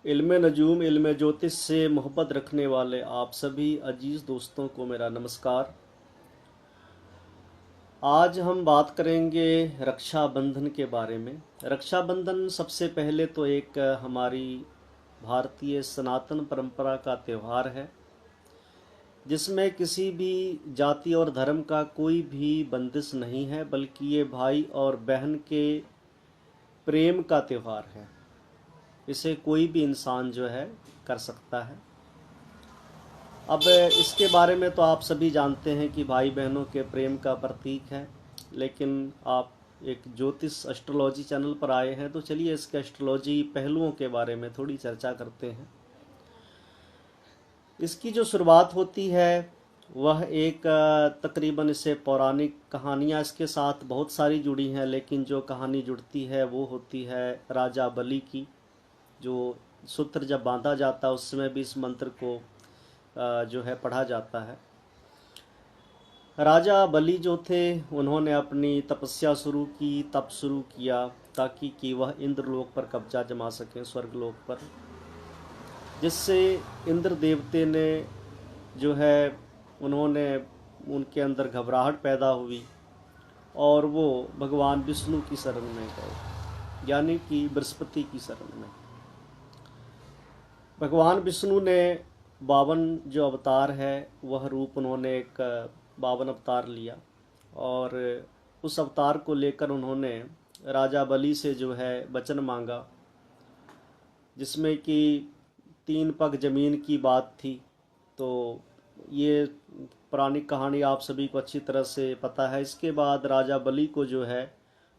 इल्म नजूम इल्म ज्योतिष से मोहब्बत रखने वाले आप सभी अजीज़ दोस्तों को मेरा नमस्कार। आज हम बात करेंगे रक्षाबंधन के बारे में। रक्षाबंधन सबसे पहले तो एक हमारी भारतीय सनातन परंपरा का त्यौहार है, जिसमें किसी भी जाति और धर्म का कोई भी बंदिश नहीं है, बल्कि ये भाई और बहन के प्रेम का त्यौहार है। इसे कोई भी इंसान जो है कर सकता है। अब इसके बारे में तो आप सभी जानते हैं कि भाई बहनों के प्रेम का प्रतीक है, लेकिन आप एक ज्योतिष एस्ट्रोलॉजी चैनल पर आए हैं, तो चलिए इसके एस्ट्रोलॉजी पहलुओं के बारे में थोड़ी चर्चा करते हैं। इसकी जो शुरुआत होती है वह एक तकरीबन इसे पौराणिक कहानियाँ इसके साथ बहुत सारी जुड़ी हैं, लेकिन जो कहानी जुड़ती है वो होती है राजा बलि की। जो सूत्र जब बांधा जाता है उस समय भी इस मंत्र को जो है पढ़ा जाता है। राजा बलि जो थे उन्होंने अपनी तपस्या शुरू की, तप शुरू किया, ताकि कि वह इंद्रलोक पर कब्जा जमा सकें, स्वर्गलोक पर, जिससे इंद्र देवते ने जो है उन्होंने उनके अंदर घबराहट पैदा हुई और वो भगवान विष्णु की शरण में गए, यानी कि बृहस्पति की शरण में। भगवान विष्णु ने 52 जो अवतार है वह रूप उन्होंने एक 52 अवतार लिया, और उस अवतार को लेकर उन्होंने राजा बलि से जो है वचन मांगा, जिसमें कि 3 पग जमीन की बात थी। तो ये पौराणिक कहानी आप सभी को अच्छी तरह से पता है। इसके बाद राजा बलि को जो है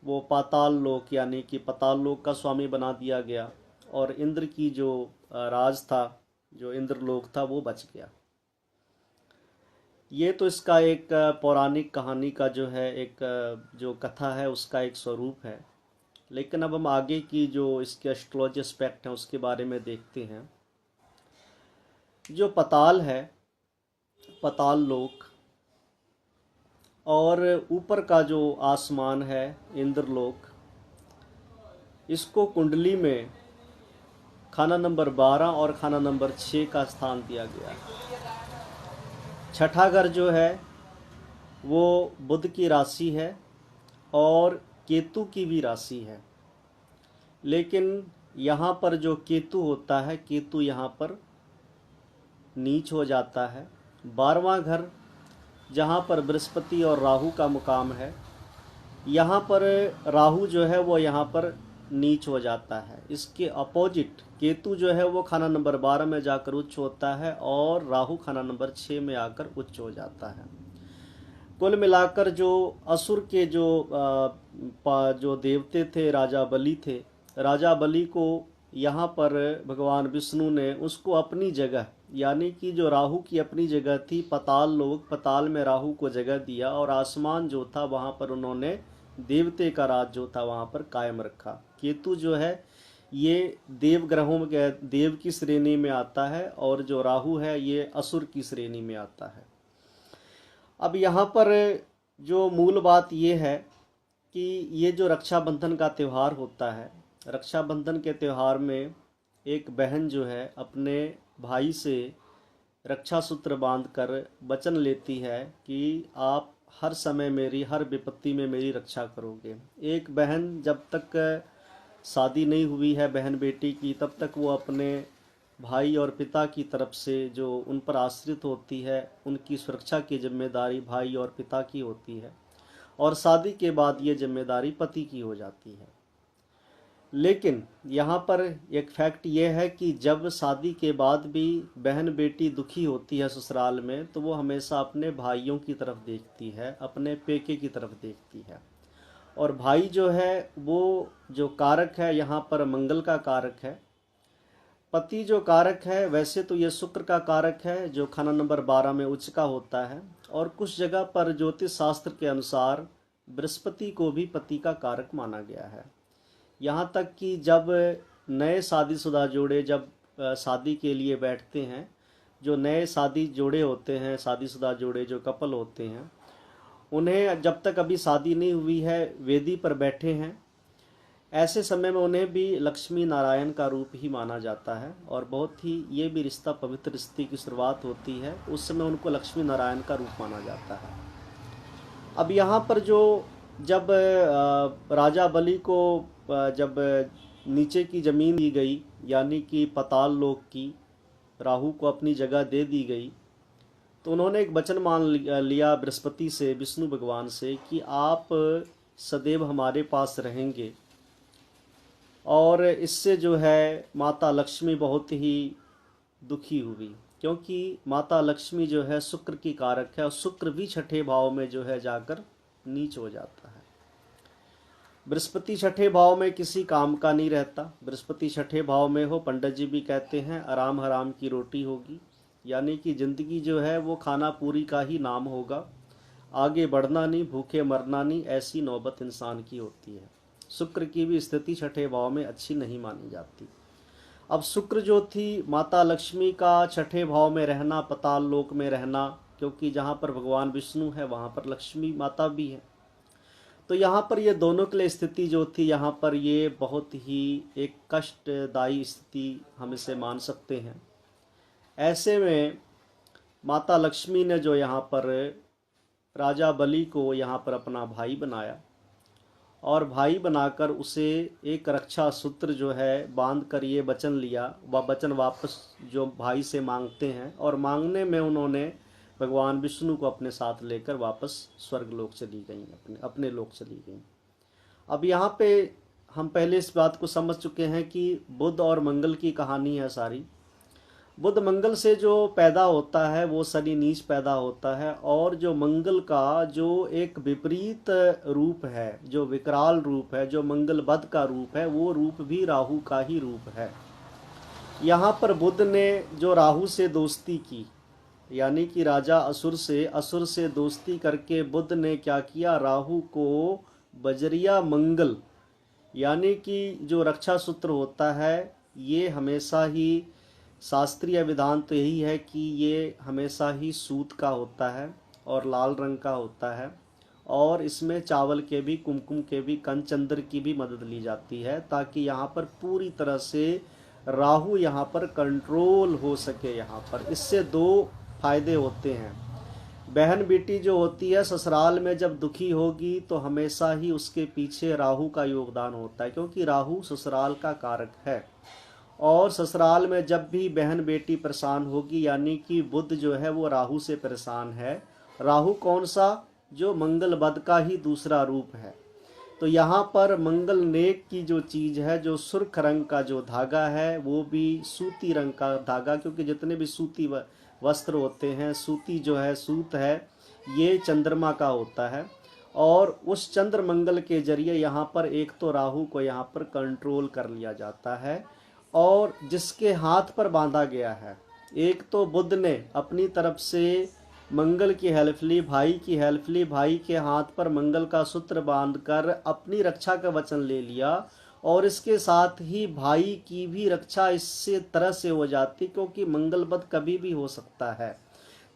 वो पाताल लोक यानी कि पाताल लोक का स्वामी बना दिया गया, और इंद्र की जो राज था, जो इंद्रलोक था, वो बच गया। ये तो इसका एक पौराणिक कहानी का जो है एक जो कथा है उसका एक स्वरूप है। लेकिन अब हम आगे की जो इसके एस्ट्रोलॉजी एस्पेक्ट हैं उसके बारे में देखते हैं। जो पाताल है, पाताल लोक, और ऊपर का जो आसमान है इंद्रलोक, इसको कुंडली में खाना नंबर 12 और खाना नंबर 6 का स्थान दिया गया है। छठा घर जो है वो बुध की राशि है और केतु की भी राशि है, लेकिन यहाँ पर जो केतु होता है, केतु यहाँ पर नीच हो जाता है। 12वां घर जहाँ पर बृहस्पति और राहु का मुकाम है, यहाँ पर राहु जो है वो यहाँ पर नीच हो जाता है। इसके अपोजिट केतु जो है वो खाना नंबर 12 में जाकर उच्च होता है, और राहु खाना नंबर 6 में आकर उच्च हो जाता है। कुल मिलाकर जो असुर के जो देवते थे, राजा बलि थे, राजा बलि को यहाँ पर भगवान विष्णु ने उसको अपनी जगह, यानी कि जो राहु की अपनी जगह थी पाताल लोक, पाताल में राहु को जगह दिया, और आसमान जो था वहाँ पर उन्होंने देवते का राज जो था वहाँ पर कायम रखा। केतु जो है ये देव ग्रहों में देव की श्रेणी में आता है, और जो राहु है ये असुर की श्रेणी में आता है। अब यहाँ पर जो मूल बात ये है कि ये जो रक्षाबंधन का त्यौहार होता है, रक्षाबंधन के त्यौहार में एक बहन जो है अपने भाई से रक्षा सूत्र बांधकर वचन लेती है कि आप हर समय मेरी, हर विपत्ति में मेरी रक्षा करोगे। एक बहन जब तक शादी नहीं हुई है बहन बेटी की, तब तक वो अपने भाई और पिता की तरफ से जो उन पर आश्रित होती है, उनकी सुरक्षा की जिम्मेदारी भाई और पिता की होती है, और शादी के बाद ये जिम्मेदारी पति की हो जाती है। लेकिन यहाँ पर एक फैक्ट ये है कि जब शादी के बाद भी बहन बेटी दुखी होती है ससुराल में, तो वो हमेशा अपने भाइयों की तरफ देखती है, अपने पेके की तरफ देखती है। और भाई जो है वो जो कारक है यहाँ पर मंगल का कारक है। पति जो कारक है वैसे तो ये शुक्र का कारक है, जो खाना नंबर 12 में उच्च का होता है, और कुछ जगह पर ज्योतिष शास्त्र के अनुसार बृहस्पति को भी पति का कारक माना गया है। यहाँ तक कि जब नए शादीशुदा जोड़े जब शादी के लिए बैठते हैं, जो नए शादी जोड़े होते हैं, शादीशुदा जोड़े जो कपल होते हैं, उन्हें जब तक अभी शादी नहीं हुई है वेदी पर बैठे हैं, ऐसे समय में उन्हें भी लक्ष्मी नारायण का रूप ही माना जाता है और बहुत ही ये भी रिश्ता पवित्र रिश्ते की शुरुआत होती है, उस समय उनको लक्ष्मी नारायण का रूप माना जाता है। अब यहाँ पर जो जब राजा बलि को जब नीचे की ज़मीन दी गई, यानी कि पाताल लोक की, राहु को अपनी जगह दे दी गई, तो उन्होंने एक वचन मान लिया बृहस्पति से, विष्णु भगवान से, कि आप सदैव हमारे पास रहेंगे। और इससे जो है माता लक्ष्मी बहुत ही दुखी हुई, क्योंकि माता लक्ष्मी जो है शुक्र की कारक है और शुक्र भी छठे भाव में जो है जाकर नीच हो जाता है। बृहस्पति छठे भाव में किसी काम का नहीं रहता। बृहस्पति छठे भाव में हो, पंडित जी भी कहते हैं आराम हराम की रोटी होगी, यानी कि जिंदगी जो है वो खाना पूरी का ही नाम होगा, आगे बढ़ना नहीं, भूखे मरना नहीं, ऐसी नौबत इंसान की होती है। शुक्र की भी स्थिति छठे भाव में अच्छी नहीं मानी जाती। अब शुक्र जो थी, माता लक्ष्मी का छठे भाव में रहना, पाताल लोक में रहना, क्योंकि जहाँ पर भगवान विष्णु है वहाँ पर लक्ष्मी माता भी है, तो यहाँ पर ये दोनों के लिए स्थिति जो थी, यहाँ पर ये बहुत ही एक कष्टदायी स्थिति हम इसे मान सकते हैं। ऐसे में माता लक्ष्मी ने जो यहाँ पर राजा बलि को यहाँ पर अपना भाई बनाया और भाई बनाकर उसे एक रक्षा सूत्र जो है बांध कर ये वचन लिया, वह वचन वापस जो भाई से मांगते हैं, और मांगने में उन्होंने भगवान विष्णु को अपने साथ लेकर वापस स्वर्ग लोक चली गई, अपने लोक चली गई। अब यहाँ पे हम पहले इस बात को समझ चुके हैं कि बुध और मंगल की कहानी है सारी। बुध मंगल से जो पैदा होता है वो शनि नीच पैदा होता है, और जो मंगल का जो एक विपरीत रूप है, जो विकराल रूप है, जो मंगल बध का रूप है, वो रूप भी राहु का ही रूप है। यहाँ पर बुध ने जो राहु से दोस्ती की, यानी कि राजा असुर से दोस्ती करके बुध ने क्या किया, राहु को बजरिया मंगल, यानी कि जो रक्षा सूत्र होता है, ये हमेशा ही शास्त्रीय विधान तो यही है कि ये हमेशा ही सूत का होता है और लाल रंग का होता है, और इसमें चावल के भी, कुमकुम के भी, कंचंद्र की भी मदद ली जाती है, ताकि यहाँ पर पूरी तरह से राहु यहाँ पर कंट्रोल हो सके। यहाँ पर इससे दो फायदे होते हैं। बहन बेटी जो होती है ससुराल में जब दुखी होगी तो हमेशा ही उसके पीछे राहु का योगदान होता है, क्योंकि राहु ससुराल का कारक है। और ससुराल में जब भी बहन बेटी परेशान होगी, यानी कि बुध जो है वो राहु से परेशान है। राहु कौन सा, जो मंगल बध का ही दूसरा रूप है। तो यहाँ पर मंगल नेक की जो चीज़ है, जो सुर्ख रंग का जो धागा है, वो भी सूती रंग का धागा, क्योंकि जितने भी सूती वस्त्र होते हैं, सूती जो है, सूत है, ये चंद्रमा का होता है। और उस चंद्र मंगल के जरिए यहाँ पर एक तो राहु को यहाँ पर कंट्रोल कर लिया जाता है, और जिसके हाथ पर बांधा गया है, एक तो बुध ने अपनी तरफ से मंगल की हेल्प ली, भाई की हेल्प ली, भाई के हाथ पर मंगल का सूत्र बांधकर अपनी रक्षा का वचन ले लिया, और इसके साथ ही भाई की भी रक्षा इससे तरह से हो जाती, क्योंकि मंगल बध कभी भी हो सकता है।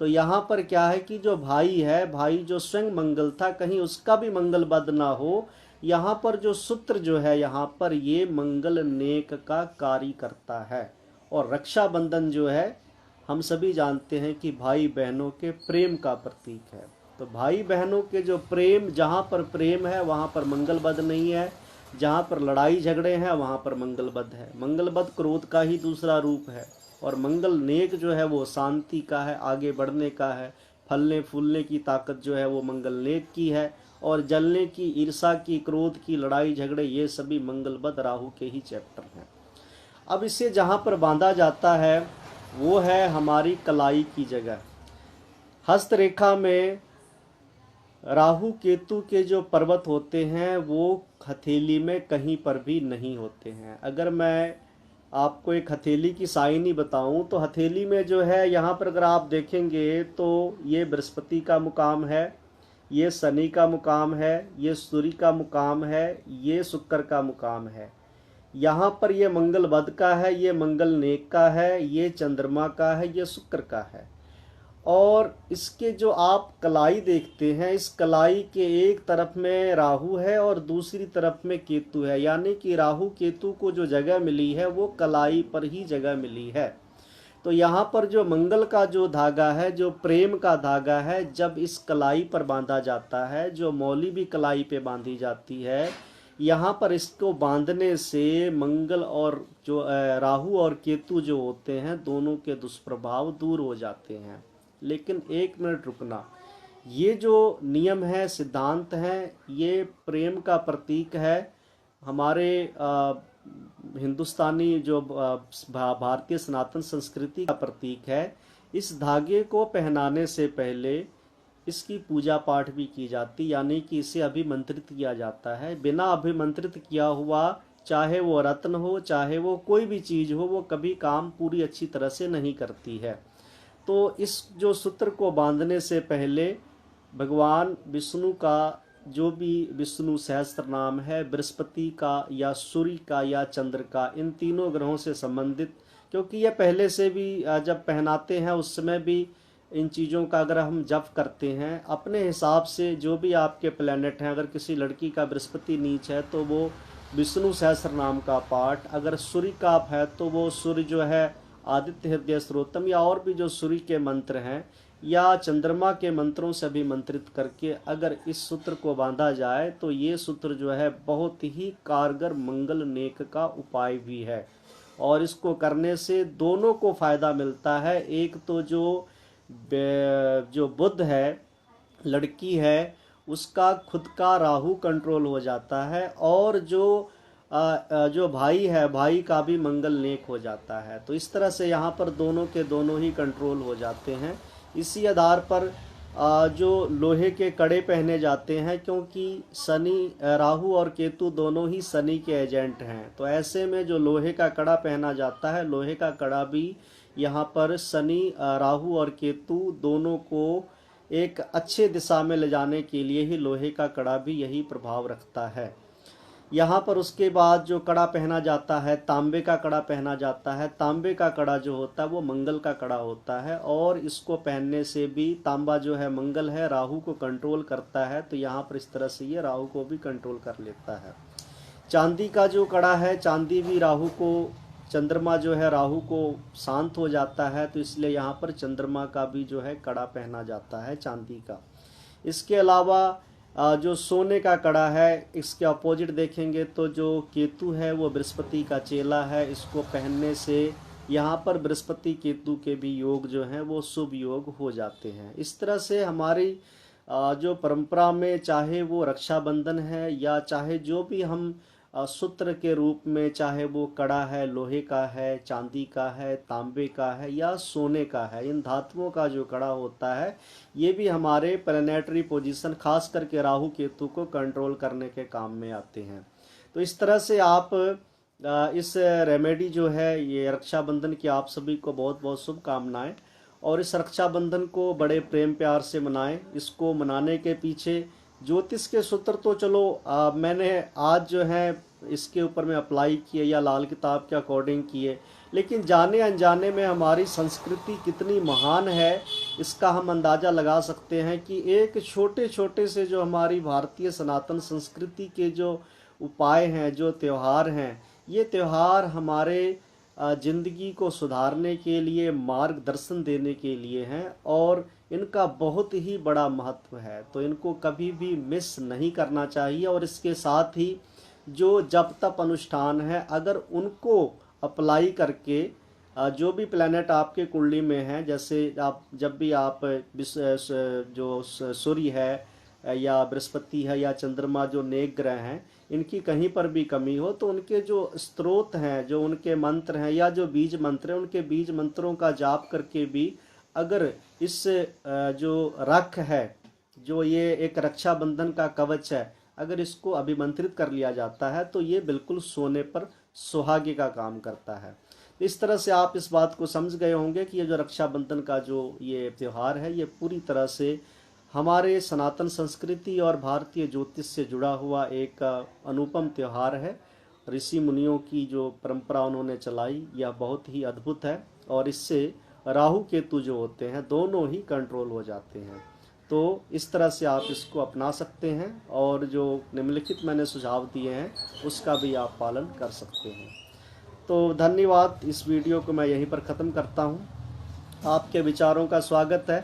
तो यहाँ पर क्या है कि जो भाई है, भाई जो स्वयं मंगल था, कहीं उसका भी मंगल बध ना हो। यहाँ पर जो सूत्र जो है, यहाँ पर ये मंगल नेक का कार्य करता है। और रक्षाबंधन जो है, हम सभी जानते हैं कि भाई बहनों के प्रेम का प्रतीक है। तो भाई बहनों के जो प्रेम, जहाँ पर प्रेम है वहाँ पर मंगल बध नहीं है, जहाँ पर लड़ाई झगड़े हैं वहाँ पर मंगल बध है। मंगल बध क्रोध का ही दूसरा रूप है, और मंगल नेक जो है वो शांति का है, आगे बढ़ने का है, फलने फूलने की ताकत जो है वो मंगल नेक की है, और जलने की, ईर्षा की, क्रोध की, लड़ाई झगड़े, ये सभी मंगल बध राहु के ही चैप्टर हैं। अब इसे जहाँ पर बांधा जाता है वो है हमारी कलाई की जगह। हस्तरेखा में राहु केतु के जो पर्वत होते हैं वो हथेली में कहीं पर भी नहीं होते हैं। अगर मैं आपको एक हथेली की साइनी बताऊं तो हथेली में जो है, यहाँ पर अगर आप देखेंगे तो ये बृहस्पति का मुकाम है, ये शनि का मुकाम है, ये सूर्य का मुकाम है, ये शुक्र का मुकाम है। यहाँ पर ये मंगल बध का है, ये मंगल नेक का है, ये चंद्रमा का है, ये शुक्र का है। और इसके जो आप कलाई देखते हैं, इस कलाई के एक तरफ में राहु है और दूसरी तरफ में केतु है, यानी कि राहु केतु को जो जगह मिली है वो कलाई पर ही जगह मिली है। तो यहाँ पर जो मंगल का जो धागा है, जो प्रेम का धागा है, जब इस कलाई पर बांधा जाता है, जो मौली भी कलाई पे बांधी जाती है, यहाँ पर इसको बांधने से मंगल और जो राहु और केतु जो होते हैं, दोनों के दुष्प्रभाव दूर हो जाते हैं। लेकिन एक मिनट रुकना, ये जो नियम है, सिद्धांत है, ये प्रेम का प्रतीक है। हमारे हिंदुस्तानी जो भारतीय सनातन संस्कृति का प्रतीक है। इस धागे को पहनाने से पहले इसकी पूजा पाठ भी की जाती, यानी कि इसे अभिमंत्रित किया जाता है। बिना अभिमंत्रित किया हुआ, चाहे वो रत्न हो, चाहे वो कोई भी चीज़ हो, वो कभी काम पूरी अच्छी तरह से नहीं करती है। तो इस जो सूत्र को बांधने से पहले भगवान विष्णु का जो भी विष्णु सहस्त्र नाम है, बृहस्पति का या सूर्य का या चंद्र का, इन तीनों ग्रहों से संबंधित, क्योंकि ये पहले से भी जब पहनाते हैं उस समय भी इन चीज़ों का अगर हम जप करते हैं अपने हिसाब से, जो भी आपके प्लैनेट हैं, अगर किसी लड़की का बृहस्पति नीच है तो वो विष्णु सहस्त्र नाम का पाठ, अगर सूर्य का है तो वो सूर्य जो है आदित्य हृदय स्रोतम, या और भी जो सूर्य के मंत्र हैं, या चंद्रमा के मंत्रों से भी मंत्रित करके अगर इस सूत्र को बांधा जाए तो ये सूत्र जो है बहुत ही कारगर मंगल नेक का उपाय भी है। और इसको करने से दोनों को फायदा मिलता है। एक तो जो बुध है, लड़की है, उसका खुद का राहु कंट्रोल हो जाता है, और जो भाई है, भाई का भी मंगल नेक हो जाता है। तो इस तरह से यहाँ पर दोनों के दोनों ही कंट्रोल हो जाते हैं। इसी आधार पर जो लोहे के कड़े पहने जाते हैं, क्योंकि शनि, राहु और केतु दोनों ही शनि के एजेंट हैं। तो ऐसे में जो लोहे का कड़ा पहना जाता है, लोहे का कड़ा भी यहाँ पर शनि, राहु और केतु दोनों को एक अच्छे दिशा में ले जाने के लिए ही लोहे का कड़ा भी यही प्रभाव रखता है। यहाँ पर उसके बाद जो कड़ा पहना जाता है, तांबे का कड़ा पहना जाता है। तांबे का कड़ा जो होता है वो मंगल का कड़ा होता है, और इसको पहनने से भी, तांबा जो है मंगल है, राहु को कंट्रोल करता है, तो यहाँ पर इस तरह से ये राहु को भी कंट्रोल कर लेता है। चांदी का जो कड़ा है, चांदी भी राहु को, चंद्रमा जो है राहु को शांत हो जाता है, तो इसलिए यहाँ पर चंद्रमा का भी जो है कड़ा पहना जाता है चांदी का। इसके अलावा जो सोने का कड़ा है, इसके अपोजिट देखेंगे तो जो केतु है वो बृहस्पति का चेला है। इसको पहनने से यहाँ पर बृहस्पति केतु के भी योग जो हैं वो शुभ योग हो जाते हैं। इस तरह से हमारी जो परंपरा में, चाहे वो रक्षाबंधन है या चाहे जो भी हम सूत्र के रूप में, चाहे वो कड़ा है, लोहे का है, चांदी का है, तांबे का है या सोने का है, इन धातुओं का जो कड़ा होता है ये भी हमारे प्लैनेटरी पोजीशन, खास करके राहु केतु को कंट्रोल करने के काम में आते हैं। तो इस तरह से आप इस रेमेडी जो है, ये रक्षाबंधन की आप सभी को बहुत बहुत शुभकामनाएं, और इस रक्षाबंधन को बड़े प्रेम प्यार से मनाएं। इसको मनाने के पीछे ज्योतिष के सूत्र तो चलो मैंने आज जो है इसके ऊपर में अप्लाई किए या लाल किताब के अकॉर्डिंग किए, लेकिन जाने अनजाने में हमारी संस्कृति कितनी महान है इसका हम अंदाज़ा लगा सकते हैं कि एक छोटे छोटे से जो हमारी भारतीय सनातन संस्कृति के जो उपाय हैं, जो त्यौहार हैं, ये त्यौहार हमारे जिंदगी को सुधारने के लिए, मार्गदर्शन देने के लिए हैं, और इनका बहुत ही बड़ा महत्व है। तो इनको कभी भी मिस नहीं करना चाहिए। और इसके साथ ही जो जप तप अनुष्ठान है, अगर उनको अप्लाई करके जो भी प्लैनेट आपके कुंडली में है, जैसे आप जब भी आप जो सूर्य है या बृहस्पति है या चंद्रमा, जो नेक ग्रह हैं, इनकी कहीं पर भी कमी हो तो उनके जो स्त्रोत हैं, जो उनके मंत्र हैं या जो बीज मंत्र हैं, उनके बीज मंत्रों का जाप करके भी अगर इस जो रख है, जो ये एक रक्षाबंधन का कवच है, अगर इसको अभिमंत्रित कर लिया जाता है तो ये बिल्कुल सोने पर सुहागे का काम करता है। इस तरह से आप इस बात को समझ गए होंगे कि ये जो रक्षाबंधन का जो ये त्यौहार है, ये पूरी तरह से हमारे सनातन संस्कृति और भारतीय ज्योतिष से जुड़ा हुआ एक अनुपम त्यौहार है। ऋषि मुनियों की जो परंपरा उन्होंने चलाई, यह बहुत ही अद्भुत है, और इससे राहु केतु जो होते हैं दोनों ही कंट्रोल हो जाते हैं। तो इस तरह से आप इसको अपना सकते हैं और जो निम्नलिखित मैंने सुझाव दिए हैं उसका भी आप पालन कर सकते हैं। तो धन्यवाद। इस वीडियो को मैं यहीं पर ख़त्म करता हूँ। आपके विचारों का स्वागत है।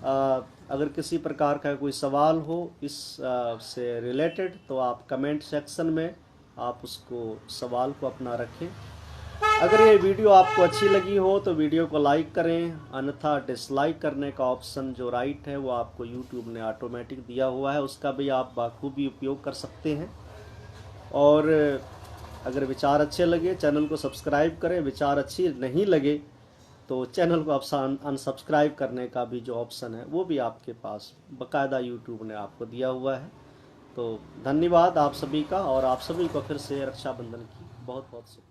अगर किसी प्रकार का कोई सवाल हो इस से रिलेटेड तो आप कमेंट सेक्शन में आप उसको सवाल को अपना रखें। अगर ये वीडियो आपको अच्छी लगी हो तो वीडियो को लाइक करें, अन्यथा डिसलाइक करने का ऑप्शन जो राइट है वो आपको यूट्यूब ने ऑटोमेटिक दिया हुआ है, उसका भी आप बाखूबी उपयोग कर सकते हैं। और अगर विचार अच्छे लगे चैनल को सब्सक्राइब करें, विचार अच्छी नहीं लगे तो चैनल को अनसब्सक्राइब करने का भी जो ऑप्शन है वो भी आपके पास बाकायदा यूट्यूब ने आपको दिया हुआ है। तो धन्यवाद आप सभी का, और आप सभी को फिर से रक्षाबंधन की बहुत बहुत शुभकामनाएं।